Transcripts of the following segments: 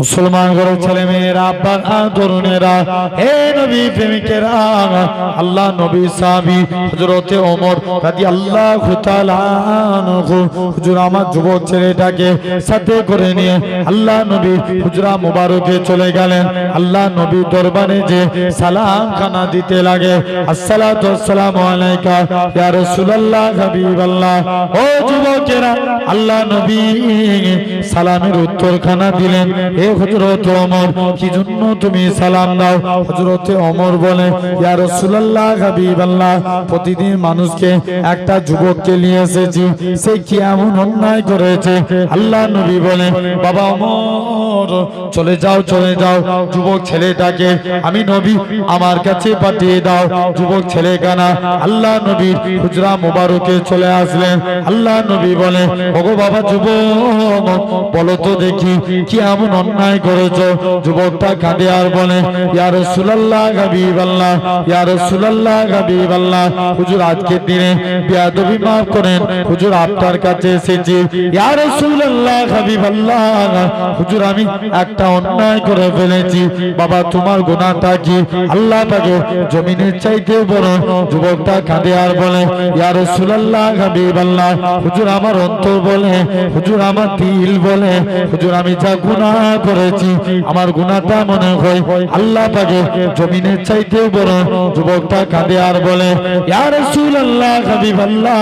মুসলমান ঘরের ছেলে মেয়েরা, আব্বা তরুণেরা, হে নবী প্রেমিকেরা, আল্লাহ নবী সাহাবী হযরতে ওমর রাদিয়াল্লাহু তাআলা আনহু হুজুর আমার যুবক ছেলেটাকে সাথে করে নিয়ে আল্লাহ নবী হুজরা মুবারকে চলে গেলেন। আল্লাহ নবী দরবারে যে সালাম খানা দিতে লাগে, আসসালাতু ওয়াসসালামু আলাইকা ইয়া রাসূলুল্লাহ হাবিবাল্লাহ। ও যুবকেরা, আল্লাহ নবী সালামের উত্তর খানা দিলেন, হে হযরত ওমর কি জন্য তুমি সালাম দাও? হযরত ওমর বলে, ইয়া রাসূলুল্লাহ হাবিবাল্লাহ, প্রতিদিন মানুষকে একটা যুবককে নিয়ে এসেছি, সে কি এমন অন্যায় করেছে? আল্লাহ নবী বলে, বাবা ওমর চলে যাও, চলে যাও, যুবক ছেলেটাকে আমি নবী আমার কাছে পাঠিয়ে দাও। যুবক ছেলে কানা আল্লাহ নবীর হুজরা মুবারকে চলে আসলেন। আল্লাহ নবী বলে, ওগো বাবা যুবক, বলো তো দেখি কি এমন অন্যায় করেছো? যুবকটা কাঁদে আর বলে, ইয়া রাসূলুল্লাহ হাবিবাল্লাহ, ইয়া রাসূলুল্লাহ হাবিবাল্লাহ, হুজুর আজকের দিনে বেয়াদবি মাফ করেন, হুজুর আপনার কাছে এসেছি। ইয়া রাসূলুল্লাহ হাবিবাল্লাহ, হুজুর আমি একটা অন্যায় করে ফেলেছি, বাবা তোমার গুনাহটা কি? আল্লাহ পাকে জমিনের চাইতে বড়। যুবকটা কাঁদে আর বলে, ইয়া রাসূলুল্লাহ হাবিবাল্লাহ, হুজুর আমার অন্তর বলে, হুজুর আমার দিল বলে, হুজুর আমি যা গুনাহ করেছি, আমার গুনাহটা মনে হয় আল্লাহ পাকে জমিনের চাইতে বড়। যুবকটা কাঁদে আর বলে, ইয়া রাসূলুল্লাহ হাবিবাল্লাহ,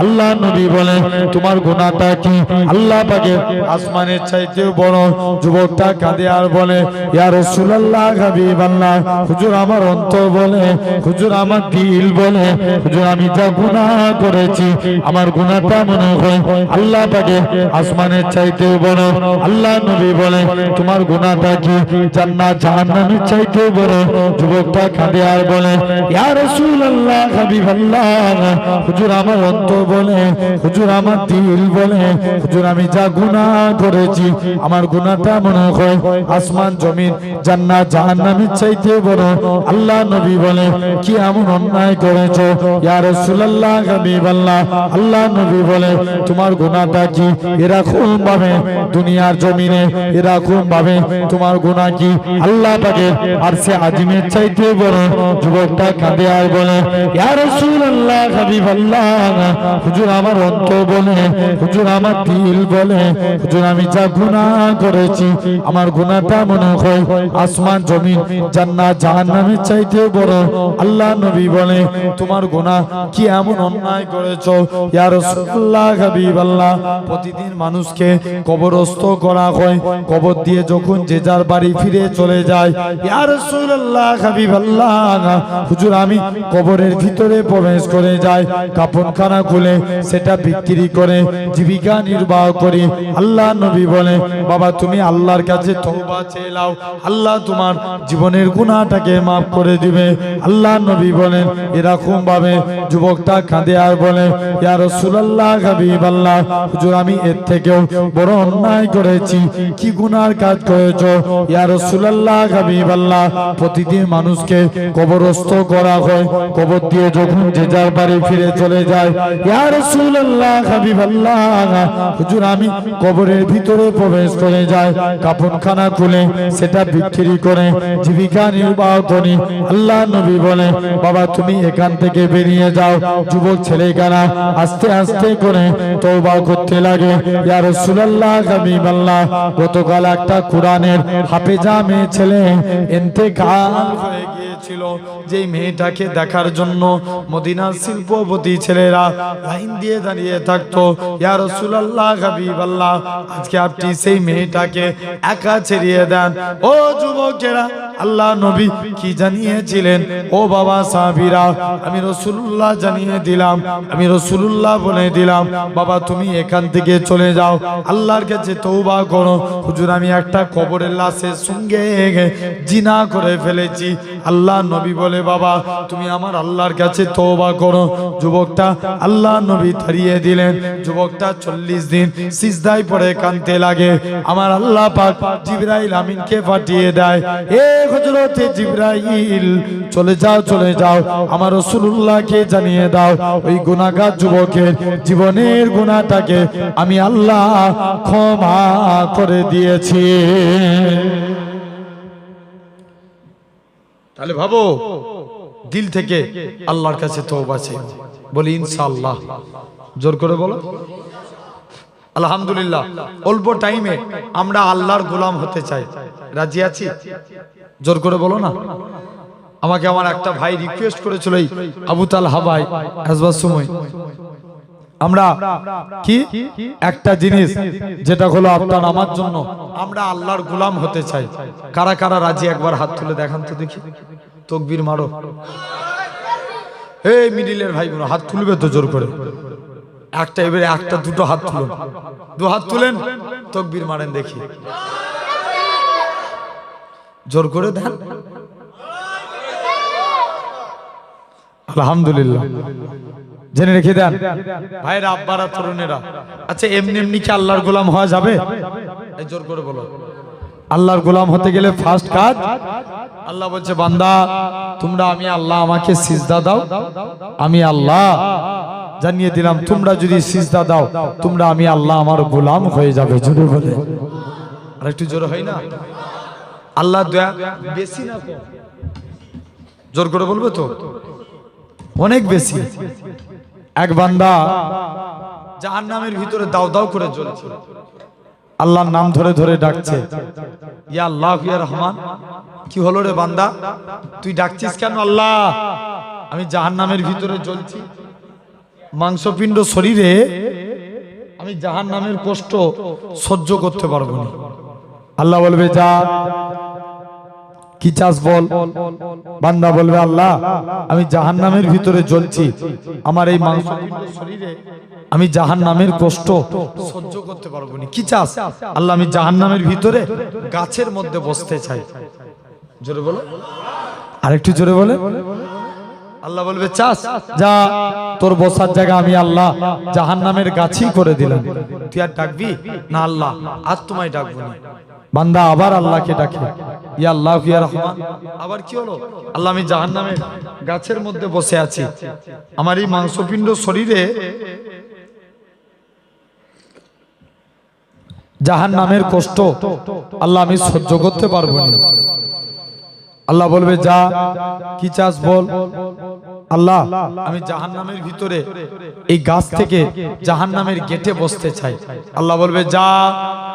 আল্লাহ নবী বলে, তোমার গুনাহটা কি? আল্লাহ পাকে আসমানের চাইতে বড়। যুবকটা কাঁদে আর বলে, ইয়া রাসূলুল্লাহ হাবিবাল্লাহ, হুজুর আমার অন্তর বলে, হুজুর আমার দিল বলে, হুজুর আমি যা গুনাহ করেছি, আমার গুনাহটা মনে হয় আল্লাহ পাকে আসমানের চাইতে বড়। আল্লাহ নবী বলে, তোমার গুনাহটা কি? জান্নাত জাহান্নামের চাইতে বড়। যুবকটা কাঁদে আর বলে, ইয়া রাসূলুল্লাহ হাবিবাল্লাহ, হুজুর আমার অন্তর বলে, হুজুর আমার দিল বলে, হুজুর আমি যা গুনাহ করেছি, আমার গুনাহটা মনে হয় আসমান জমিন জান্নাত জাহান্নামের চাইতে বড়। আল্লাহ নবী বলে, কি এমন অন্যায় করেছো ইয়া রাসূলুল্লাহ হাবিবাল্লাহ? আল্লাহ নবী বলে, তোমার গুনাহটা কি? এরকম ভাবে দুনিয়ার জমিনে এরকম ভাবে তোমার গুনাহ কি আল্লাহ পাকের আরশে আজিমের চাইতে বড়। যুবকটা কাঁদে আর বলে, ইয়া রাসূলুল্লাহ হাবিবাল্লাহ, হুজুর আমার অন্তর বলে, হুজুর আমার দিল বলে, হুজুর আমি যা গুনাহ করেছি, আমার গুনাহটা মনে হয় আসমান জমিন জান্নাত জাহান্নামের চাইতে বড়। আল্লাহ নবী বলে, তোমার গুনাহ কি এমন অন্যায় করেছো ইয়া রাসূলুল্লাহ হাবিবাল্লাহ? প্রতিদিন মানুষকে কবরস্থ করা হয়, কবর দিয়ে যখন যে যার বাড়ি ফিরে চলে যায়, ইয়া রাসূলুল্লাহ হাবিবাল্লাহ, হুজুর আমি কবরের ভিতরে প্রবেশ করে যাই, কাফনখানা খুলে সেটা বিক্রি করে জীবিকা নির্বাহ করি। আল্লাহ নবী বলে, বাবা তুমি আল্লাহর কাছে তওবা চেয়ে নাও, আল্লাহ তোমার জীবনের গুনাহটাকে মাফ করে দিবে। আল্লাহ নবী বলেন, এরকম ভাবে যুবকটা কাঁদে আর বলে, ইয়া রাসূলুল্লাহ হাবিবাল্লাহ, হুজুর আমি এর থেকেও বড় অন্যায় করেছি। কি গুনার কাজ করেছো ইয়া রাসূলুল্লাহ হাবিবাল্লাহ? প্রতিদিন মানুষকে কবরস্থ করা হয়, কবর দিয়ে যখন যে যার বাড়ি ফিরে চলে যায়, ইয়া রাসূলুল্লাহ হাবিবাল্লাহ, হুজুর আমি কবরের ভিতরে প্রবেশ করে যাই, কাফনখানা খুলে সেটা বিক্রি করে জীবিকা নির্বাহ করি। আল্লাহ নবী বলে, বাবা তুমি এখান থেকে বেরিয়ে যাও। যুবক ছেলেখানা আস্তে আস্তে করে তওবা করতে লাগে। ইয়া রাসূলুল্লাহ হাবিবাল্লাহ, গতকাল একটা কোরআনের হাফেজা মেয়ে ছেলে ইন্তেকাল হয়ে গিয়েছিল, যেই মেয়েটাকে দেখার জন্য মদিনার শিল্পপতি ছেলেরা লাইন দিয়ে দাঁড়িয়ে থাকতো। ইয়া রাসূলুল্লাহ হাবিবাল্লাহ, আজকে আপনি সেই মেয়েটাকে একা ছেড়িয়ে দেন। ও যুবকেরা, আল্লাহ নবী কি জানিয়েছিলেন? ও বাবা সাহাবীরা, আমি রাসূলুল্লাহ জানিয়ে দিলাম, আমি রাসূলুল্লাহ বলে দিলাম, বাবা তুমি এখান থেকে চলে যাও, আল্লাহর কাছে তওবা করো। হুজুর আমি একটা কবরের লাশের সঙ্গে জিনা করে ফেলেছি, আল্লাহ আল্লাহ নবী বলে বাবা তুমি আমার আল্লাহর কাছে তওবা করো। যুবকটা আল্লাহ নবী তাড়িয়ে দিলেন। যুবকটা 40 দিন সিজদায় পড়ে কাঁদতে লাগে। আমার আল্লাহ পাক জিবরাইল আমিনকে পাঠিয়ে দেয়, এ হযরতে জিবরাইল চলে যাও আমার রাসূলুল্লাহকে জানিয়ে দাও ওই গুনাহগার যুবকের জীবনের গুনাহটাকে আমি আল্লাহ ক্ষমা করে দিয়েছি। তাহলে ভাবো দিল থেকে আল্লাহর কাছে তওবা চাই, বলি ইনশাআল্লাহ। জোর করে বলো আলহামদুলিল্লাহ। অল্প টাইমে আমরা আল্লাহর গোলাম হতে চাই, রাজি আছি? জোর করে বলো না। আমাকে আমার একটা ভাই রিকোয়েস্ট করেছিল এই আবু তালহা ভাই আসবার সময়, আমরা কি একটা জিনিস যেটা হলো আপনার আমার জন্য আমরা আল্লাহর গোলাম হতে চাই। কারা কারা রাজি একবার হাত তুলে দেখান তো দেখি, তাকবীর মারো। এই মিডিলের ভাই বোন হাত তুলবে তো জোর করে, একটা এবারে একটা দুটো হাত তুলুন, দু হাত তুলেন তাকবীর মারেন দেখি, জোর করে দেন। আলহামদুলিল্লাহ। জেনে রেখে দেন ভাইরা আব্বারা তরুণেরা। আচ্ছা এমনি এমনি কি আল্লাহর গোলাম হওয়া যাবে? এই জোর করে বলো। আল্লাহর গোলাম হতে গেলে ফার্স্ট কাজ আল্লাহ বলছে বান্দা তোমরা আমি আল্লাহ আমাকে সিজদা দাও, আমি আল্লাহ জানিয়ে দিলাম তোমরা যদি সিজদা দাও তোমরা আমি আল্লাহ আমার গোলাম হয়ে যাবে। জোরে বলে আর একটু জোরে হয় না? আল্লাহ দয়া বেশি না কম? জোর করে বলবে তো? অনেক বেশি। এক বান্দা জাহান্নামের ভিতরে দাও দাও করে জ্বলছে, আল্লাহর নাম ধরে ধরে ডাকছে, ইয়া আল্লাহ ইয়া রহমান। কি হলো রে বান্দা, তুই ডাকছিস কেন? আল্লাহ আমি জাহান্নামের ভিতরে জ্বলছি, মাংসপিণ্ড শরীরে, আমি জাহান্নামের কষ্ট সহ্য করতে পারবো না। আল্লাহ বলবে যা কি চাস বল। বান্দা বলবে আল্লাহ আমি জাহান্নামের ভিতরে জ্বলছি, আমার এই মাংসপিণ্ড শরীরে আমি জাহান্নামের কষ্ট সহ্য করতে পারবো না। কি চাস? আল্লাহ আমি জাহান্নামের ভিতরে গাছের মধ্যে বসতে চাই। জোরে বলো আরেকটু জোরে বলে। আল্লাহ বলবে চাস, যা তোর বসার জায়গা আমি আল্লাহ জাহান্নামের গাছই করে দিলাম। তুই আর ডাকবি না? আল্লাহ আর তোমায় ডাকবো না। বান্দা আবার আল্লাহকে ডাকে, ইয়া আল্লাহ ইয়া রহমান। আবার কি হলো? আল্লাহ আমি জাহান্নামের গাছের মধ্যে বসে আছি, আমার এই মাংসপিণ্ড শরীরে জাহান্নামের কষ্ট আল্লাহ আমি সহ্য করতে পারবো না। আল্লাহ বলবে যা কি চাস বল। আল্লাহ আমি জাহান্নামের ভিতরে এই গাছ থেকে জাহান্নামের গেটে বসতে চাই। আল্লাহ বলবে যা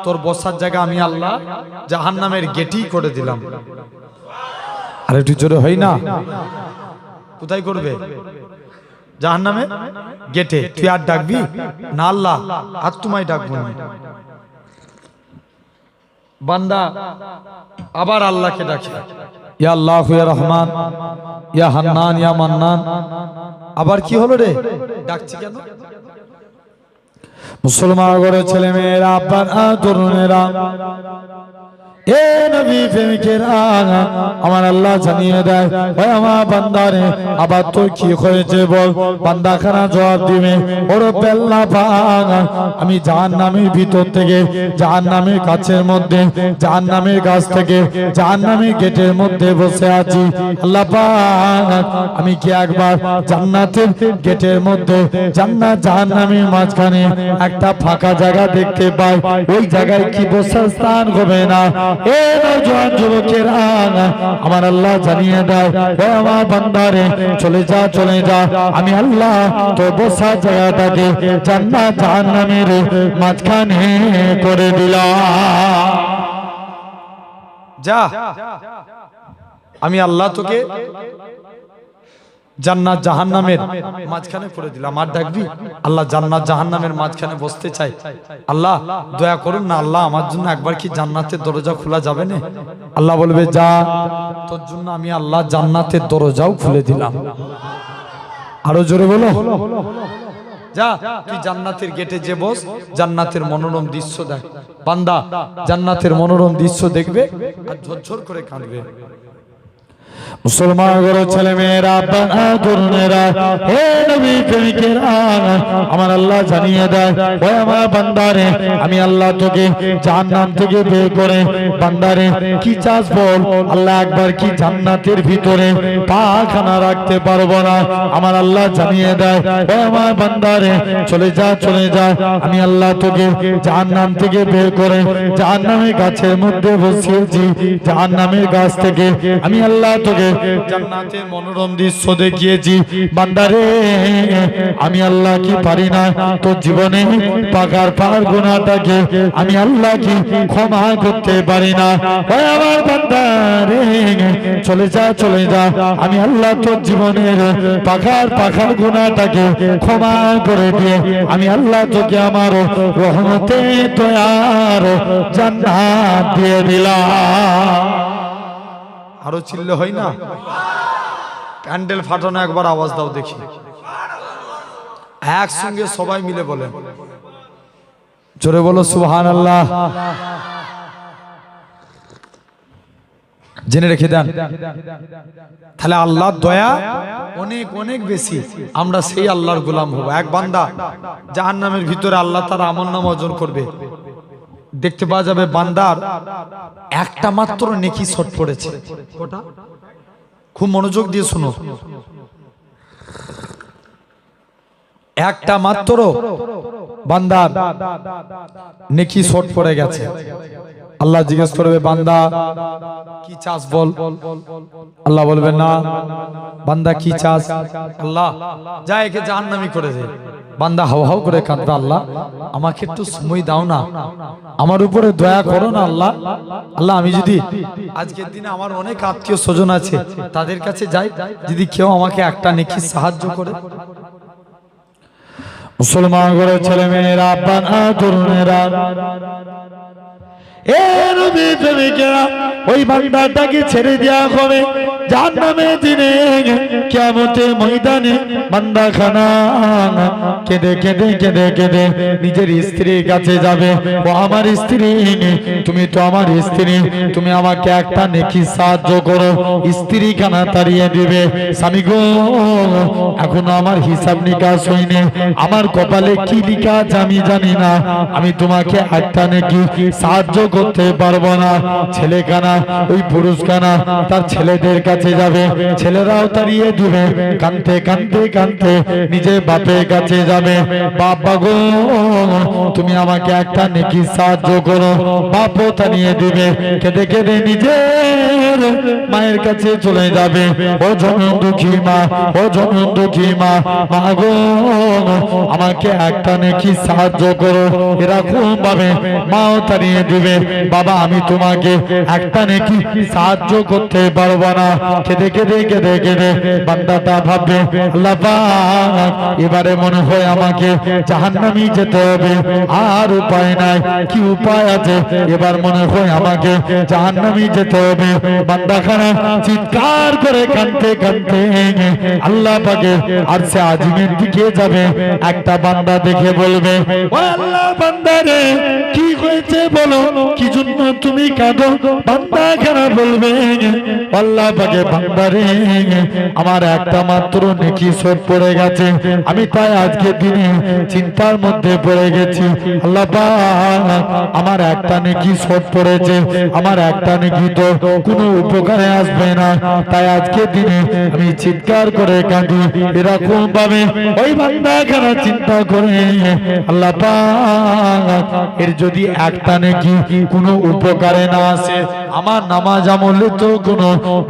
তোর বসার জায়গা আমি আল্লাহ জাহান্নামের গেটই করে দিলাম। আর একটু জোরে হয় না? কোথায় করবে? জাহান্নামের গেটে। তুই আর ডাকবি না? আল্লাহ আর তোমায় ডাকবো না। বান্দা আবার আল্লাহকে ডাকে, ইয়া আল্লাহ ইয়া রহমান ইয়া হান্নান ইয়া মান্নান। আবার কি হলো রে, ডাকছি কেন? মুসলমান ঘরের ছেলে মেয়েরা আব্বার তরুণেরা, এ নবী প্রেমিকেরা, আমার আল্লাহ জানিয়ে দেয় ওই আমার বান্দারে আবার তোর কি হয়েছে বল। বান্দা খানা জবাব দিবে, ওর পেল্লা পাক আমি জাহান্নামের ভিতর থেকে জাহান্নামের কাছের মধ্যে জাহান্নামের গাছ থেকে জাহান্নামের গেটের মধ্যে বসে আছি। আল্লাহ পাক আমি কি একবার জান্নাতের গেটের মধ্যে জান্নাত জাহান্নামের মাঝখানে একটা ফাঁকা জায়গা দেখতে পাই, ওই জায়গায় কি বসার স্থান হবে না? এ নওজোয়ান যুবকেরা, আমার আল্লাহ জানিয়ে দাও ও আমার বান্দারে চলে যা আমি আল্লাহ তো বসার জায়গাটাকে জান্নাত জাহান্নামের মাঝখানে করে দিলাম। যা আমি আল্লাহ তোকে জান্নাত জাহান্নামের মাঝখানে করে দিলাম। আর ডাকবি? আল্লাহ জান্নাত জাহান্নামের মাঝখানে বসতে চাই, আল্লাহ দয়া করুন না, আল্লাহ আমার জন্য একবার কি জান্নাতের দরজা খোলা যাবে না? আল্লাহ বলবে যা তোর জন্য আমি আল্লাহ জান্নাতের দরজাও খুলে দিলাম। আরো জোরে বলো, যা তুই জান্নাতের গেটে যে বস, জান্নাতের মনোরম দৃশ্য দেখ। বান্দা জান্নাতের মনোরম দৃশ্য দেখবে আর ঝরঝর করে কাঁদবে। মুসলমান ঘরের ছেলে মেয়েরা, তরুণেরা, হে নবী প্রেমিকেরা, আমার আল্লাহ জানিয়ে দেয়, ওই আমার বান্দারে, আমি আল্লাহ তোকে জাহান্নাম থেকে বের করে, বান্দারে কি চাস বল, আল্লাহ একবার কি জান্নাতের ভিতরে পাখানা রাখতে পারবো না? আমার আল্লাহ জানিয়ে দেয়, ওই আমার বান্দারে, চলে যা চলে যা, আমি আল্লাহ তোকে জাহান্নাম থেকে বের করে জাহান্নামের গাছের মধ্যে বসিয়েছি, জাহান্নামের গাছ থেকে আমি আল্লাহ তোকে জান্নাতের মনোরম দৃশ্য দেখিয়েছি। বান্দারে, আমি আল্লাহ কি পারি না তোর জীবনে পাকার পার গুনাহটাকে আমি আল্লাহ কি ক্ষমা করতে পারি না? ওই আমার বান্দারে, চলে যা চলে যা, আমি আল্লাহ তোর জীবনের পাখার গুনাহটাকে ক্ষমা করে দিয়ে আমি আল্লাহ তোকে আমার রহমতে দয়ার জান্নাত দিয়ে দিলাম। আরো চিল্লে হয় না? প্যান্ডেল ফাটানো একবার আওয়াজ দাও দেখি, একসঙ্গে সবাই মিলে বলে, জোরে বলো সুবহানাল্লাহ। জেনে রেখে দেন, তাহলে আল্লাহর দয়া অনেক অনেক বেশি, আমরা সেই আল্লাহর গোলাম হব। এক বান্দা জাহান্নামের ভিতরে আল্লাহ তার আমলনামা ওজন করবে, দেখতে পাওয়া যাবে বান্দার একটা মাত্র নেকি শর্ট পড়েছে। খুব মনোযোগ দিয়ে শুনো, একটা মাত্র বান্দার নেকি শর্ট পড়ে গেছে। আল্লাহ জিজ্ঞেস করবে, বান্দা কি চাস বল? আল্লাহ বলবে, না বান্দা কি চাস? আল্লাহ যা একে জাহান্নামী করে দে। বান্দা হাউ হাউ করে কাঁদবে, আল্লাহ আমাকে একটু সময় দাও না, আমার উপরে দয়া করো না আল্লাহ। আল্লাহ আমি যদি আজকের দিনে আমার অনেক আত্মীয় স্বজন আছে, তাদের কাছে যাই, যদি কেউ আমাকে একটা নেকি সাহায্য করে। মুসলমান ঘরের ছেলে মেয়েরা, তরুণেরা, ওই বান্দাটাকে ছেড়ে দেওয়া হবে জাহান্নামের দিনে, কিয়ামতের ময়দানে বান্দাখানা কেঁদে কেঁদে কেঁদে কেঁদে নিজের স্ত্রীর কাছে যাবে, ও আমার স্ত্রী, তুমি তো আমার স্ত্রী, তুমি আমাকে একটা নেকি সাহায্য করো। স্ত্রী খানা তাড়িয়ে দিবে, স্বামী গো এখনো আমার হিসাব নিকাশ হয়নি, আমার কপালে কি লিখা আছে আমি জানি না, আমি তোমাকে একটা নেকি সাহায্য করতে পারবো না। ছেলেখানা ওই পুরুষখানা তার ছেলেদের কাছে যাবে, ছেলেরাও তাড়িয়ে দিবে, কাঁদতে কাঁদতে কাঁদতে নিজের বাপের কাছে যাবে, বাবা গো তুমি আমাকে একটা নেকি সাহায্য করো। বাপও তাড়িয়ে দিবে, কেঁদে কেঁদে নিজের মায়ের কাছে চলে যাবে, ও জনম দুঃখী মা, ও জনম দুঃখী মা, মা গো আমাকে একটা নেকি সাহায্য করো। এরকম ভাবে মাও তাড়িয়ে দিবে, বাবা আমি তোমাকে একটা নেকি সাহায্য করতে পারবো না। কেঁদে কেঁদে কেঁদে কেঁদে বান্দাটা ভাববে, আল্লাহ পাক এবারে মনে হয় আমাকে জাহান্নামে যেতে হবে, আর উপায় নাই। কি উপায় আছে? এবার মনে হয় আমাকে জাহান্নামে যেতে হবে। বান্দাখানা চিৎকার করে কাঁদতে কাঁদতে আল্লাহ পাকের আরশে আজিমের দিকে যাবে। একটা বান্দা দেখে বলবে, ও আল্লাহ বান্দারে কি হয়েছে বলো, কি জন্য তুমি কাঁদো? বান্দাখানা বলবে, আল্লাহ পাকে বান্দারে আমার একটা মাত্র নেকি শোধ পড়ে গেছে, আমি তাই আজকে দিনে চিন্তার মধ্যে পড়ে গেছি। আল্লাহ পাক আমার একটা নেকি শোধ পড়েছে, আমার একটা নেকি তো কোনো উপকারে আসবে না, তাই আজকে দিনে আমি চিৎকার করে কাঁদি। এরকম ভাবে ওই বান্দাখানা চিন্তা করে, আল্লাহ পাক এর যদি একটা নেকি কোনো উপকারে না আসে, আমার নামাজ আমলে তো কোনো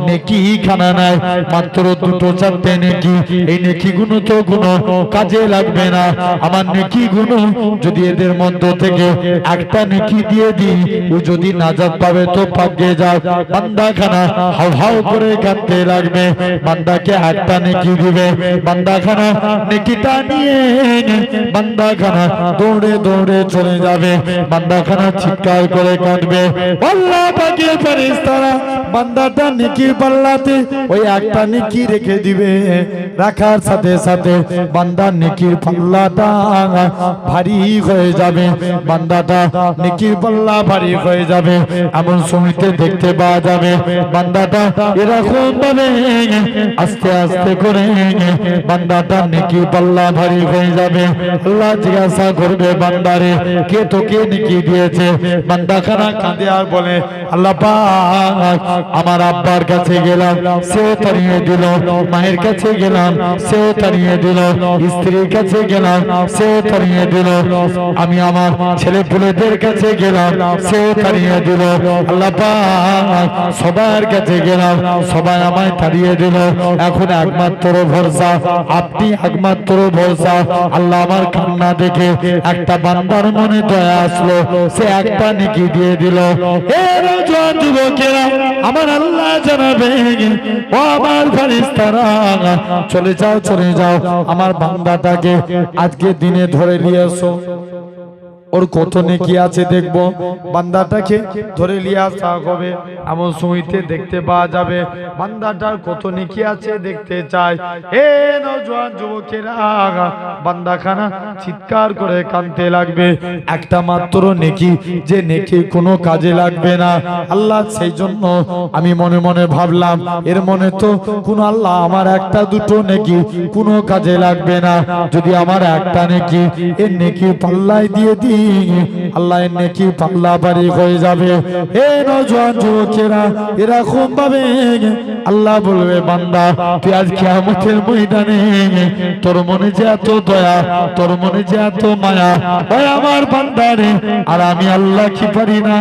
নেকি খানা নাই, মাত্র দুটো চারটে নেকি, এই নেকি গুলো তো কোনো কাজে লাগবে না। আমার নেকি গুলো যদি এদের মধ্য থেকে একটা নেকি দিয়ে দিই, ও যদি নাজাত পাবে তো পাগে যাও। বান্দাখানা হাউ হাউ করে কাঁদতে লাগবে, বান্দাকে একটা নেকি দিবে, বান্দাখানা নেকিটা নিয়ে বান্দাখানা দৌড়ে দৌড়ে চলে যাবে, বান্দাখানা চিৎকার করে কাঁদবে। আল্লাহ পাকের ফেরেশতারা বান্দাটা নেকির পাল্লাতে ওই একটা নেকি রেখে দিবে, রাখার সাথে সাথে বান্দার নেকির পাল্লাটা ভারী হয়ে যাবে, বান্দাটা নেকির পাল্লা ভারী হয়ে যাবে। এমন সময়তে দেখতে পাওয়া যাবে বান্দাটা এরকম ভাবে আস্তে আস্তে করে বান্দাটা নেকির পাল্লা ভারী হয়ে যাবে। আল্লাহ জিজ্ঞাসা করবে বান্দারে কে তোকে নেকি দিয়েছে? বান্দা খানা কাঁদে আর বলে আল্লাহ পাক আমার আব্বার কাছে গেলাম সেও তাড়িয়ে দিল, মায়ের কাছে গেলাম সেও তাড়িয়ে দিল, স্ত্রীর কাছে গেলাম সেও তাড়িয়ে দিল, আমি আমার ছেলে পুলেদের কাছে গেলাম সেও তাড়িয়ে দিল। আল্লাহ পাক সবার কাছে গেলাম সবাই আমায় তাড়িয়ে দিল। এখন একমাত্র ভরসা আপনি, একমাত্র ভরসা। আল্লাহ আমার কান্না দেখে একটা বান্দার মনে দয়া আসলো, সে একটা নেকি দিয়ে দিল। যুবকেরা আমার আল্লাহ জানাবে ও আমার ফেরেশতারা চলে যাও চলে যাও, আমার বান্দাটাকে আজকে দিনে ধরে নিয়ে এসো, ওর কত নেকি আছে দেখবো। বান্দাটাকে ধরে নিয়ে আসা হবে, এমন সময়তে দেখতে পাওয়া যাবে বান্দাটার কত নেকি আছে দেখতে চাই। হে নওজোয়ান যুবকেরা বান্দাখানা চিৎকার করে কাঁদতে লাগবে। একটা মাত্র নেকি, যে নেকি কোনো কাজে লাগবে না। আল্লাহ সেই জন্য আমি মনে মনে ভাবলাম এর মনে তো কোনো আল্লাহ আমার একটা দুটো নেকি কোনো কাজে লাগবে না, যদি আমার একটা নেকি এর নেকি পাল্লায় দিয়ে দিই আল্লাহ এর নেকি পাল্লা ভারী হয়ে যাবে। হে নওজোয়ান যুবকেরা এরকম ভাবে আল্লাহ বলবে বান্দা তুই আজ কিয়ামতের ময়দানে তোর মনে যে এত দয়া, তোর মনে যে এত মায়া, ওই আমার বান্দারে আর আমি আল্লাহ কি পারি না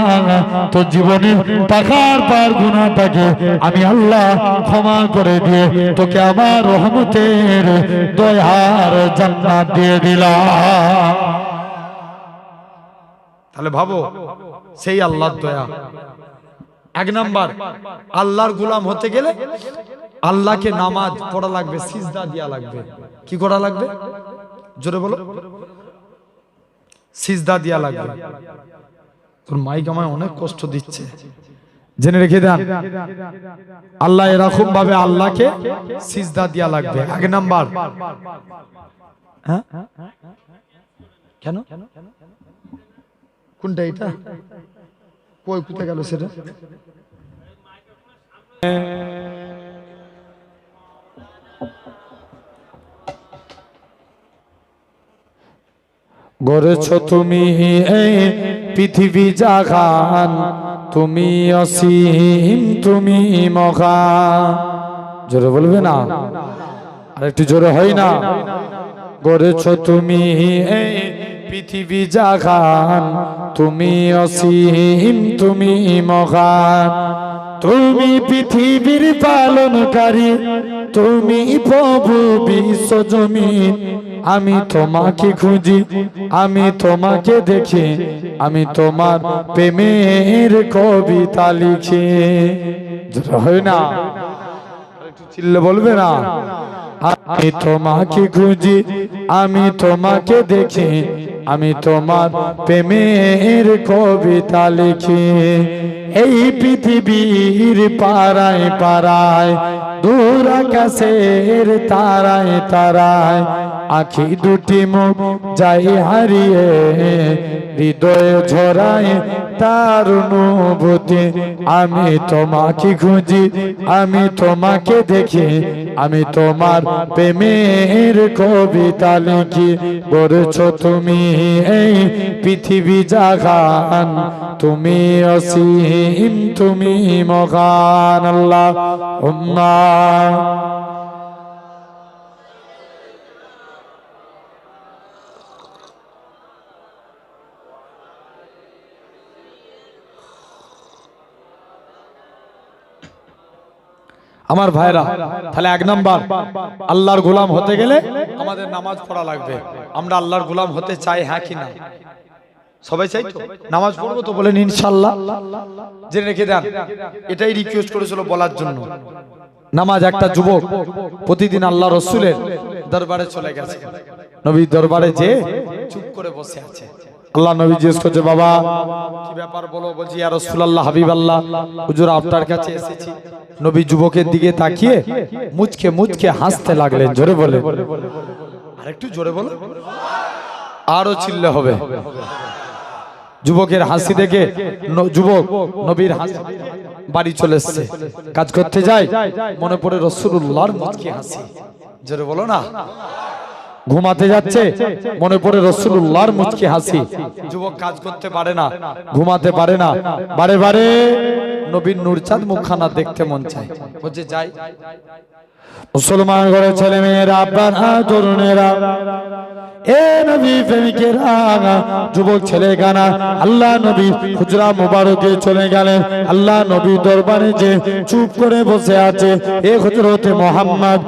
তোর জীবনের পাখার পার গুনাহটাকে আমি আল্লাহ ক্ষমা করে দিয়ে তোকে আমার রহমতের দয়ার জান্নাত দিয়ে দিলাম। তাহলে ভাবো সেই আল্লাহর দয়া। এক নাম্বার আল্লাহর গোলাম হতে গেলে আল্লাহকে নামাজ পড়া লাগবে, সিজদা দেয়া লাগবে। কি করা লাগবে? জোরে বলো। সিজদা দেয়া লাগবে। তোর মাইক আমায় অনেক কষ্ট দিচ্ছে, জেনে রেখে দেন। আল্লাহ এরকম ভাবে আল্লাহকে সিজদা দেয়া লাগবে। এক নাম্বার। হ্যাঁ কেন? কোনটা এটা? কই কোথায় গেল সেটা? গড়েছ তুমি এই পৃথিবী জাগান, তুমি অসীম তুমি মহান। জোরে বলবে না? আর একটু জোরে হয় না? গড়েছ তুমি এই পৃথিবী জাগান, তুমি অসীম তুমি মহান। তুমি পৃথিবীর পালনকারী, তুমি প্রভু বিশ্বজমিন। আমি তোমাকে খুঁজি, আমি তোমাকে দেখি, আমি তোমার প্রেমের কবিতা লিখি। হয় না? একটু চিল্লে বলবে না? আমি তোমাকে খুঁজি, আমি তোমাকে দেখি, আমি তোমার প্রেমের কবিতা লিখি। এই পৃথিবীর পাড়ায় পাড়ায়, দূর আকাশের তারায় তারায়, আখি দুটি মুখ যাই হারিয়ে, হৃদয়ে ঝরায় তার অনুভূতি। আমি তোমাকে খুঁজি, আমি তোমাকে দেখি, আমি তোমার প্রেমের কবিতা লিখি। গড়েছ তুমি এই পৃথিবী জাগান, তুমি অসীম তুমি মহান। আল্লাহুম্মা আমার ভাইরা, তাহলে এক নাম্বার আল্লাহর গোলাম হতে গেলে আমাদের নামাজ পড়া লাগবে। আমরা আল্লাহর গোলাম হতে চাই, হ্যাঁ কি না? সবাই চাই তো? নামাজ পড়বো তো বলেন ইনশাআল্লাহ। জেনে রেখে দেন, এটাই রিকোয়েস্ট করেছিল বলার জন্য। নামাজ একটা যুবক প্রতিদিন আল্লাহ রসুলের দরবারে চলে গেছে, নবীর দরবারে যে চুপ করে বসে আছে। আল্লাহ নবী জিজ্ঞেস করছে বাবা কি ব্যাপার বলো। বলছি ইয়া রাসূলুল্লাহ হাবিবাল্লাহ হুজুর আপনার কাছে এসেছি। নবী যুবকের দিকে তাকিয়ে মুচকে মুচকে হাসতে লাগলেন। জোরে বলে, আরেকটু জোরে বলো, আরো চিল্লে হবে। যুবকের হাসি দেখে যুবক নবীর হাসি বাড়ি চলে এসেছে। কাজ করতে যায়, মনে পড়ে রাসূলুল্লাহর মুচকি হাসি। জোরে বলো না। ঘুমাতে যাচ্ছে, মনে পড়ে রাসূলুল্লাহর মুচকি হাসি। যুবক কাজ করতে পারে না, ঘুমাতে পারে না, বারে বারে নবীর নূরচাঁদ মুখখানা দেখতে মন চায়। বলছে যাই। মুসলমান ঘরের ছেলে মেয়েরা, আব্বারা, তরুণেরা, এ নবী প্রেমিকেরা, যুবক ছেলে গানা আল্লাহ নবী হুজরা মুবারকে চলে গেলেন। আল্লাহ নবী দরবারে যে চুপ করে বসে আছে এ হযরতে মুহাম্মদ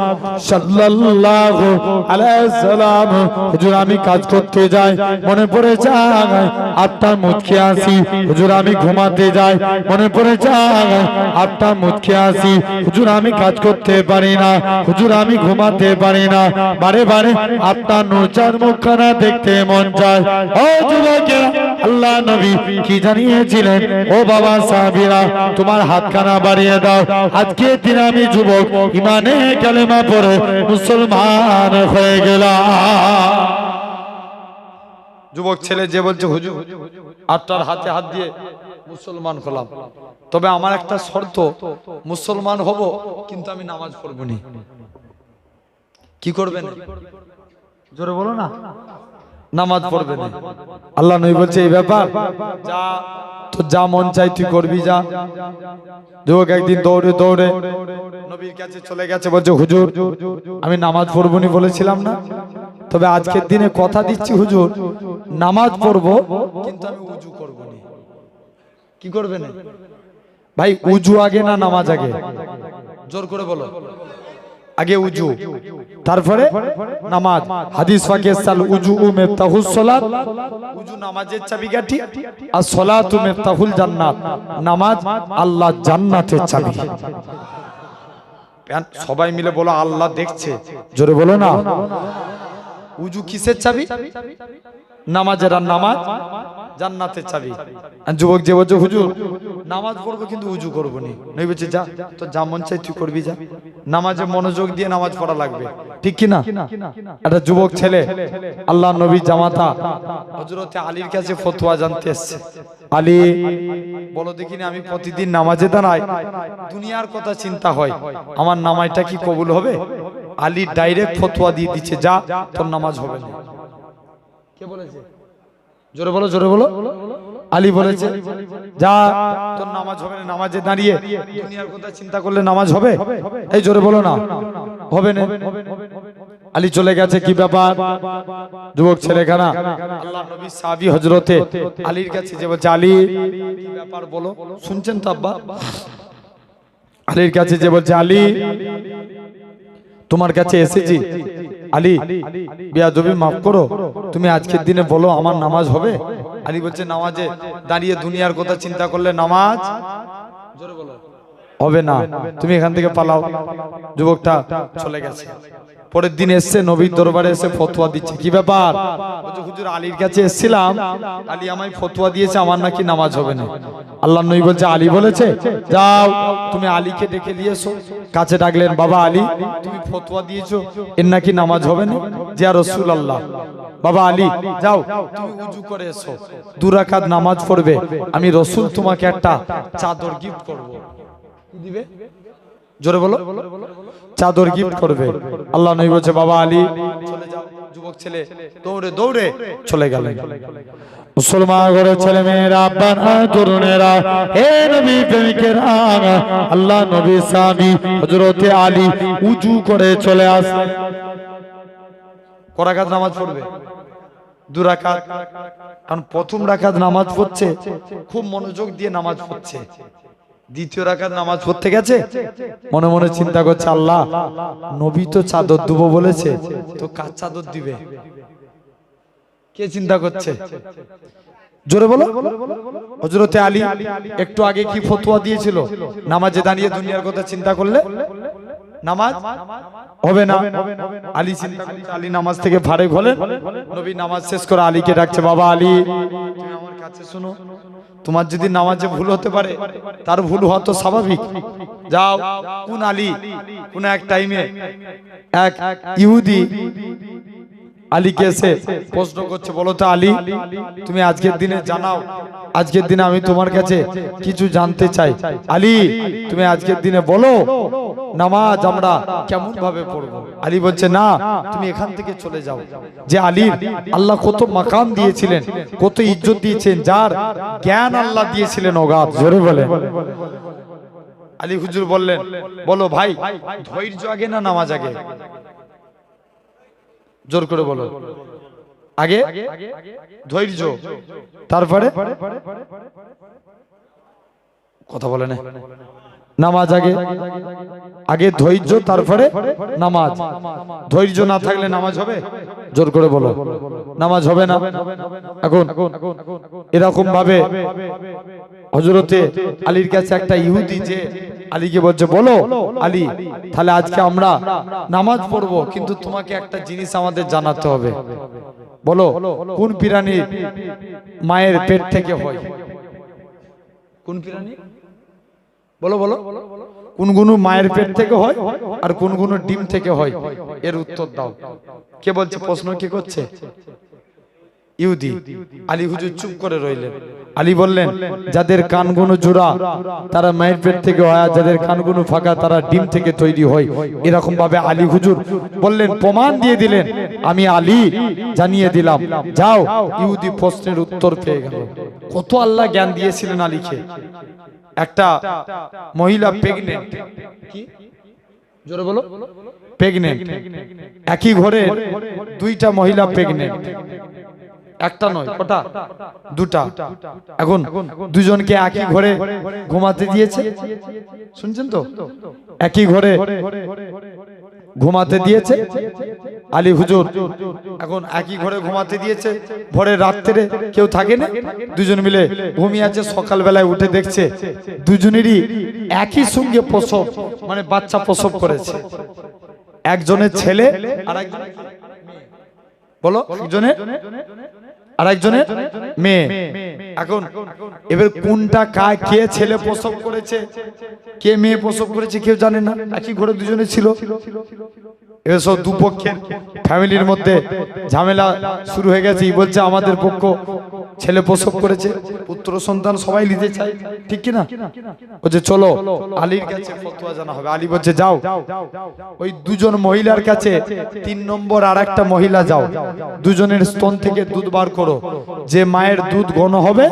সাল্লাল্লাহু আলাইহি সাল্লাম। হুজুর আমি কাজ করতে যাই, মনে পড়ে যায় আপনার মুখে আসি। হুজুর আমি ঘুমাতে যাই, মনে পড়ে যায় আপনার মুখে আসি। হুজুর আমি কাজ করতে পারি না, হুজুর আমি ঘুমাতে পারি না, বারে বারে আপনার নূরচাঁদ মুখখানা দেখতে মন চায়। ও যুবকেরা, আল্লাহ নবী কি জানিয়েছিলেন? ও বাবা সাহাবীরা, তোমার হাতখানা বাড়িয়ে দাও। আজকে দিন আমি যুবক ইমানে কালেমা পড়ে মুসলমান হয়ে গেলাম। যুবক ছেলে যে বলছে হুজুর আপনার হাতে হাত দিয়ে মুসলমান হলাম, তবে আমার একটা শর্ত, মুসলমান হব কিন্তু আমি নামাজ পড়বো না। কি করবেন? জোরে বলো না। নামাজ পড়বে না। আল্লাহ নবী বলছে এই ব্যাপার, যা তো যা মন চাই তুই করবি, যা। যুবক একদিন দৌড়ে দৌড়ে নবীর কাছে চলে গেছে, বলছে হুজুর আমি নামাজ পড়বো না বলেছিলাম না, তবে আজকের দিনে কথা দিচ্ছি হুজুর নামাজ পড়বো কিন্তু আমি উজু করবো না। কি করবে না ভাই? উজু আগে না নামাজ আগে? জোর করে বলো। আগে উজু, তারপরে নামাজ। হাদিস পাকে সাল উজু মিফতাহুস সালাত, উজু নামাজের চাবিকাঠি, আর সালাতু মিফতাহুল জান্নাত, নামাজ আল্লাহ জান্নাতের চাবি। সবাই মিলে বলো আল্লাহ দেখছে। জোরে বলো না। উজু কিসের চাবি? নামাজের। আর নামাজ জান্নাতের চাবি। যুবক যে বলছে হুজুর নামাজ পড়বো কিন্তু উজু করবো নি, নবী বলছে যা তো যা মন চাই তুই করবি, যা। নামাজে মনোযোগ দিয়ে নামাজ পড়া লাগবে, ঠিক কি না? একটা যুবক ছেলে আল্লাহ নবী জামাতা হযরতে আলীর কাছে ফতোয়া জানতে এসেছে। আলী বলো দেখিনি, আমি প্রতিদিন নামাজে দাঁড়াই, দুনিয়ার কথা চিন্তা হয়, আমার নামাজটা কি কবুল হবে? আলী ডাইরেক্ট ফতোয়া দিয়ে দিচ্ছে যা তোর নামাজ হবে না। কে বলেছে? জোরে বলো, জোরে বলো। আলী বলেছে যা তোর নামাজ হবে না, নামাজে দাঁড়িয়ে দুনিয়ার কথা চিন্তা করলে নামাজ হবে? এই জোরে বলো না, হবে না। আলী চলে গেছে। কি ব্যাপার? যুবক ছেলেখানা আল্লাহ নবী সাহাবী হযরতে আলীর কাছে যে বলছে আলী কি ব্যাপার বলো। শুনছেন তো আব্বা? আলীর কাছে যে বলছে আলী তোমার কাছে এসেছি, আলী বেয়াদবি মাফ করো, তুমি আজকের দিনে বলো আমার নামাজ হবে? আলী বলছে নামাজে দাঁড়িয়ে দুনিয়ার কথা চিন্তা করলে নামাজ জোরে বলো হবে না, তুমি এখান থেকে পালাও। যুবকটা চলে গেছে। পরের দিন এসছে নবীর দরবারে, এসে ফতোয়া দিচ্ছে। কি ব্যাপার? বলছে হুজুর আলীর কাছে এসেছিলাম, আলী আমায় ফতোয়া দিয়েছে আমার নাকি নামাজ হবে না। আল্লাহ নবী বলছে আলী বলেছে যাও তুমি আলীকে ডেকে নিয়ে এসো। কাছে ডাকলেন, বাবা আলী তুমি ফতোয়া দিয়েছো এর নাকি নামাজ হবে না। যে রাসূলুল্লাহ, বাবা আলী যাও তুমি উজু করে এসো, 2 রাকাত নামাজ পড়বে, আমি রাসূল তোমাকে একটা চাদর গিফট করব। কি দিবে? জোরে বলো। চাদর গিফট করবে। আল্লাহ নবী বলছে বাবা আলী চলে যাও। যুবক ছেলে দৌড়ে দৌড়ে চলে গেলেন। মুসলমান ঘরের ছেলে মেয়েরা, আব্বারা, তরুণেরা, হে নবী প্রেমিকেরা, আল্লাহ নবী সাহাবী হযরতে আলী উজু করে চলে আসে। কয় রাকাত নামাজ পড়বে? 2 রাকাত। কারণ প্রথম রাকাত নামাজ পড়ছে খুব মনোযোগ দিয়ে নামাজ পড়ছে, দ্বিতীয় রাকাত নামাজ পড়তে গেছে মনে মনে চিন্তা করছে আল্লাহ নবী তো চাদর দেবো বলেছে, তো কার চাদর দিবে? কে চিন্তা করছে? জোরে বলো। হযরতে আলী একটু আগে কি ফতোয়া দিয়েছিল? নামাজে দাঁড়িয়ে দুনিয়ার কথা চিন্তা করলে নামাজ হবে না। আলী চিন্তা করছে, আলী নামাজ থেকে ফারেক হলেন। নবী নামাজ শেষ করে আলীকে ডাকছে, বাবা আলী তুমি আমার কাছে শোনো, তোমার যদি নামাজে ভুল হতে পারে, তার ভুল হওয়া তো স্বাভাবিক। যাও, কোন আলী, কোন এক টাইমে এক ইহুদি আলীকে এসে প্রশ্ন করছে, বলো তো আলী, তুমি আজকের দিনে জানাও, আজকের দিনে আমি তোমার কাছে কিছু জানতে চাই। আলী তুমি আজকের দিনে বলো নামাজ আমরা কেমন ভাবে পড়বো। আলী বলছে, না তুমি এখান থেকে চলে যাও। যে আলীর আল্লাহ কত মাকাম দিয়েছিলেন, কত ইজ্জত দিয়েছেন, যার জ্ঞান আল্লাহ দিয়েছিলেন অগাধ। জোরে বলে। আলী হুজুর বললেন, বলো ভাই, ধৈর্য আগে না নামাজ আগে? জোর করে বলো, আগে ধৈর্য, তারপরে কথা বলে না, নামাজ আগে? আগে ধৈর্য, তারপরে নামাজ। ধৈর্য না থাকলে নামাজ হবে? জোর করে বলো, নামাজ হবে না। এখন এরকম ভাবে হযরতে আলীর কাছে একটা ইহুদি যে আলীকে বলছে, বলো আলী, তাহলে আজকে আমরা নামাজ পড়বো, কিন্তু তোমাকে একটা জিনিস আমাদের জানাতে হবে। বলো কোন প্রাণী মায়ের পেট থেকে হয়? কোন প্রাণী? বলো বলো, কোন কোন মায়ের পেট থেকে হয় আর কোন কোন ডিম থেকে হয়? এর উত্তর দাও। কে বলছে? প্রশ্ন কে করছে? ইহুদি। আলী হুজুর চুপ করে রইলেন। আলী বললেন, যাদের কানগুলো জোড়া তারা মায়ের পেট থেকে হয়, আর যাদের কানগুলো ফাঁকা তারা ডিম থেকে তৈরি হয়। এরকম ভাবে আলী হুজুর বললেন, প্রমাণ দিয়ে দিলেন, আমি আলী জানিয়ে দিলাম। যাও। ইহুদি প্রশ্নের উত্তর পেয়ে গেল। কত আল্লাহ জ্ঞান দিয়েছিলেন আলীকে। একটা মহিলা প্রেগনেন্ট, কি জোরে বলো, প্রেগনেন্ট, একই ঘরে দুইটা মহিলা প্রেগনেন্ট, একটা নয়, কটা? দুটা। এখন দুজনকে একই ঘরে ঘুমাতে দিয়েছে, শুনছেন তো? একই ঘরে ঘুমাতে দিয়েছে আলী হুজুর। এখন একই ঘরে ঘুমাতে দিয়েছে, ভোরের রাত্রে কেউ থাকে না, দুজন মিলে ঘুমিয়ে আছে। সকালবেলায় উঠে দেখছে দুজনেরই একই সঙ্গে প্রসব, মানে বাচ্চা প্রসব করেছে। একজনের ছেলে আর একজনের, বলো, একজনের আর একজনের মেয়ে। এখন এবার কোনটা কায়, কে ছেলে প্রসব করেছে, কে মেয়ে প্রসব করেছে কেউ জানে না। একই ঘরে দুজনে ছিল। এবার সব দুপক্ষের ফ্যামিলির মধ্যে ঝামেলা শুরু হয়ে গেছে। বলছে আমাদের পক্ষ ছেলে প্রসব করেছে, পুত্র সন্তান সবাই নিতে চায়, ঠিক কিনা? বলছে চলো আলীর কাছে ফতোয়া জানা হবে। আলী বলছে যাও, ওই দুজন মহিলার কাছে 3 নম্বর আর একটা মহিলা যাও, দুজনের স্তন থেকে দুধ বার করো। যে মায়ের দুধ ঘন হবে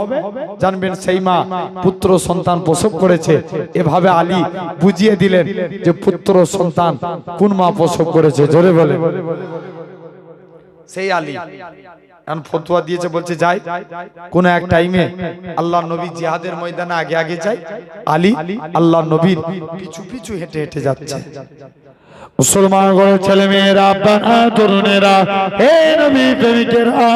জানবেন সেই মা পুত্র সন্তান প্রসব করেছে। এভাবে আলী বুঝিয়ে দিলেন যে পুত্র সন্তান কোন মা প্রসব করেছে। জোরে বলে। সেই আলী এখন ফতোয়া দিয়েছে, বলছে যাই। কোন এক টাইমে আল্লাহ নবী জিহাদের ময়দানে আগে আগে যায়, আলী আল্লাহ নবীর পিছু পিছু হেঁটে হেঁটে যাচ্ছে। মুসলমান ঘরের ছেলে মেয়েরা, আব্বারা, তরুণেরা, হে নবী প্রেমিকেরা,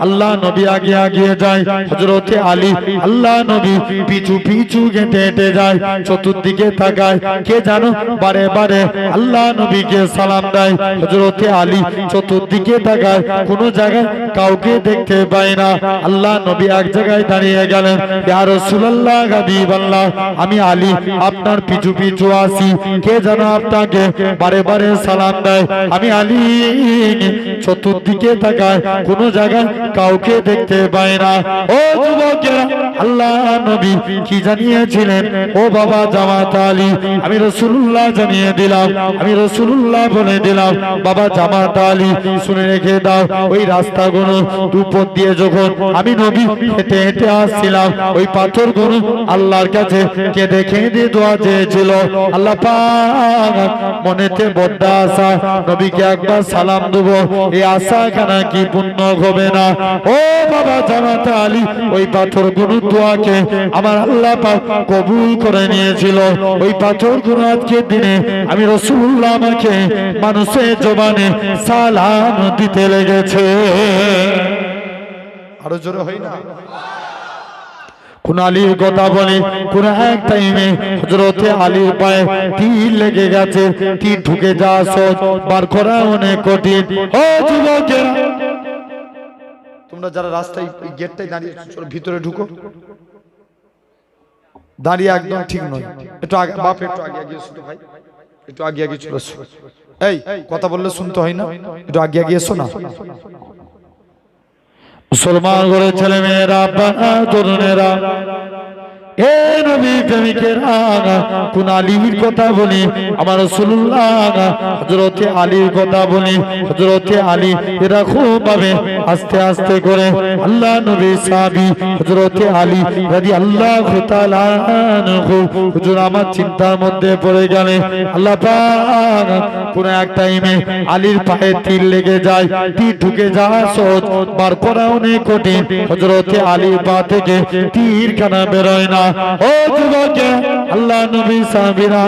আল্লাহ নবী আগে আগে যায়, হযরতে আলী আল্লাহ নবী পিছু পিছু হেঁটে হেঁটে যায়। চতুর্দিকে তাকায়, কে জানো বারে বারে আল্লাহ নবীকে সালাম দেয়। হযরতে আলী চতুর্দিকে তাকায়, কোন জায়গায় কাউকে দেখতে পায় না। আল্লাহ নবী এক জায়গায় দাঁড়িয়ে গেলেন, ইয়া রাসূলুল্লাহ, হাবিবাল্লাহ, আমি আলী আপনার পিছু পিছু আসি, কে জানো আপনাকে বারে বারে সালাম দেয়। আমি আলী চতুর্দিকে তাকায়, কোন জায়গায় কাউকে দেখতে পায় না। ও যুবকেরা, আল্লাহ নবী কি জানিয়েছিলেন? ও বাবা জামাত আলী, আমি রাসূলুল্লাহ জানিয়ে দিলাম, আমি রাসূলুল্লাহ বলে দিলাম। বাবা জামাত আলী শুনে রেখে দাও, ওই রাস্তাগুলো উপর দিয়ে যখন আমি নবী হেঁটে হেঁটে আসছিলাম, ওই পাথরগুলো আল্লাহর কাছে কেঁদে কেঁদে দোয়া চেয়েছিল। আল্লাহ পাক মনেতে বড্ড আশা, নবীকে একবার সালাম দেবো, এই আশা কেন কি পূর্ণ হবে না? ও বাবা জামাত আলী, ওই পাথরগুলো দোয়াকে আমার আল্লাহ পাক কবুল করে নিয়েছিল। ওই পাথরগুলো আজকের দিনে আমি রাসূলুল্লাহ আমাকে মানুষের জবানে সালাম দিতে লেগেছে। আরো জোরে হয় না? কোন আলীর কথা বলি, কোন এক টাইমে হযরতে আলীর পায়ে তীর লেগে গেছে, তীর ঢুকে যাওয়া সহজ, বার করা অনেক কঠিন। ও যুবকেরা, তোমরা যারা রাস্তায় গেটটায় দাঁড়িয়ে চলো ভিতরে ঢুকো। দাঁড়িয়ে একদম ঠিক নয়, একটু আগে বাপ, একটু আগে এগিয়ে এসো তো ভাই, একটু আগে এগিয়ে চলে এসো। এই কথা বললে শুনতে হয় না, একটু আগে এগিয়ে এসো না। মুসলমান ঘরের ছেলে মেয়েরা, তরুণেরা, এ নবী প্রেমিকেরা, কোন আলীর কথা বলি, আমার রাসূলুল্লাহ হযরতে আলীর কথা বলি। হযরতে আলী এরকম ভাবে আস্তে আস্তে করে আল্লাহ নবী সাহাবী হযরতে আলী রাদিয়াল্লাহু তাআলা আনহু হুজুর আমার চিন্তার মধ্যে পড়ে গেলেন। আল্লাহ পাক কোন এক টাইমে আলীর পায়ে তীর লেগে যায়, তীর ঢুকে যাওয়া সহজ, বার করা অনেক কঠিন। হযরতে আলীর পা থেকে তীর খানা বেরোয় না। ও যুবকে, আল্লাহ নবী সাহাবীরা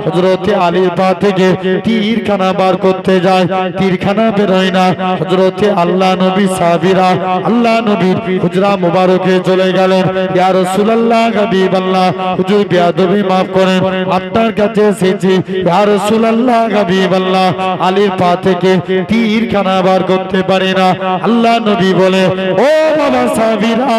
হযরতে আলীর পা থেকে তীর খানা বার করতে যায়, তীর খানা বেরোয় না। হযরতে আল্লাহ নবী সাহাবীরা আল্লাহ নবীর হুজরা মুবারকে চলে গেলেন। ইয়া রাসূলুল্লাহ, হাবিবাল্লাহ, হুজুর বেয়াদবি maaf করেন, আপনার কাছে এসেছি। ইয়া রাসূলুল্লাহ, হাবিবাল্লাহ, আলীর পা থেকে তীর খানা বার করতে পারি না। আল্লাহ নবী বলে, ও বাবা সাহাবীরা,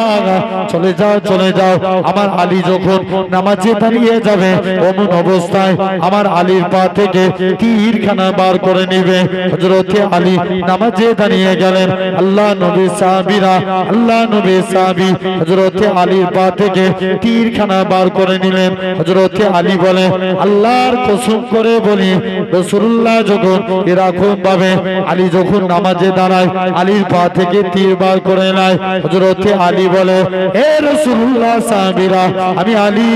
চলে যাও চলে যাও, আমার আলী যখন নামাজে দাঁড়িয়ে যাবে অমন অবস্থায় আমার আলীর পা থেকে তীর খানা বার করে নেবে। হযরতে আলী নামাজে দাঁড়িয়ে গেলেন। আল্লাহ নবী সাহাবীরা আল্লাহ নবী সাহাবী হযরতে আলীর পা থেকে তীর খানা বার করে নিলেন। হযরতে আলী বলে, আল্লাহর কসম করে বলি, রাসূলুল্লাহ যখন এরকম ভাবে আলী যখন নামাজে দাঁড়ায় আলীর পা থেকে তীর বার করে নেয়। হযরতে আলী বলে, হে রাসূলুল্লাহ, সাহাবীরা, আমি আলী,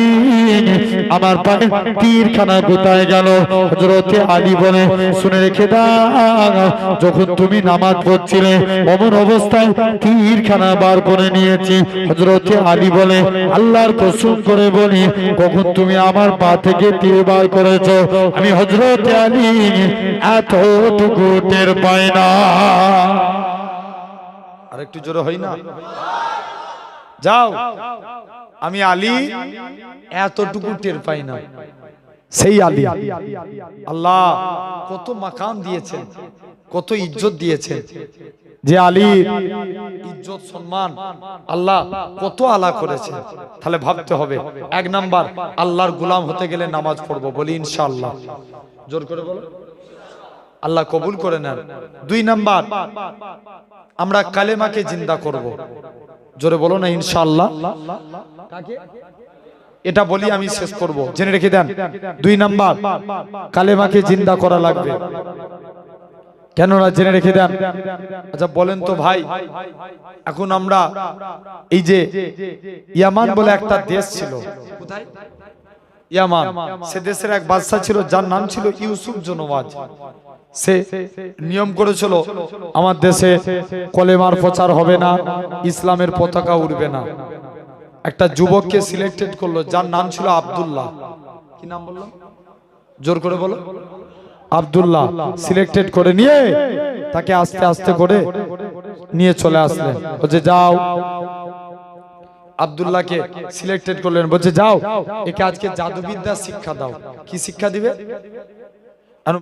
আমার পায়ে তীর খানা কোথায় গেল? হযরতে আলী বলে, শুনে রেখে দাও, যখন তুমি নামাজ পড়ছিলে অমন অবস্থায় তীর খানা বার করে নিয়েছি। হযরতে আলী বলে, আল্লাহর কসম করে বলি, কখন তুমি আমার পা থেকে তীর বার করেছো আমি হযরতে আলী এতটুকু টের পাই না। আরেকটু জোরে হয় না? যাও, আমি আলী এতটুকু টের পাই না। সেই আলী আল্লাহ কত মাকাম দিয়েছেন, কত ইজ্জত দিয়েছেন, যে আলীর ইজ্জত সম্মান আল্লাহ কত আলা করেছে। তাহলে ভাবতে হবে, এক নাম্বার আল্লাহর গোলাম হতে গেলে নামাজ পড়বো, বলি ইনশাআল্লাহ। জোর করে বলো, আল্লাহ কবুল করে নেন। দুই নাম্বার, আমরা কালেমাকে জিন্দা করব। জোরে বলো না ইনশাআল্লাহ। এটা বলি আমি শেষ করব, জেনে রেখে দেন। দুই নাম্বার, কালেমাকে জিন্দা করা লাগবে। কেন না জেনে রেখে দেন। আচ্ছা বলেন তো ভাই, এখন আমরা এই যে ইয়ামান বলে একটা দেশ ছিল, কোথায়? ইয়ামান। সে দেশের এক বাদশা ছিল যার নাম ছিল ইউসুফ জনওয়াজ। সে নিয়ম করেছিল, আমার দেশে কলেমার প্রচার হবে না, ইসলামের পতাকা উড়বে না। একটা যুবককে সিলেক্টেড করলো যার নাম ছিল আব্দুল্লাহ। কি নাম বললাম? জোর করে বলো। আব্দুল্লাহ সিলেক্টেড করে নিয়ে তাকে আস্তে আস্তে করে নিয়ে চলে আসলেন। বলছে যাও, আব্দুল্লাহকে সিলেক্টেড করলেন, বলছে যাও, একে আজকে জাদুবিদ্যা শিক্ষা দাও। কি শিক্ষা দিবে?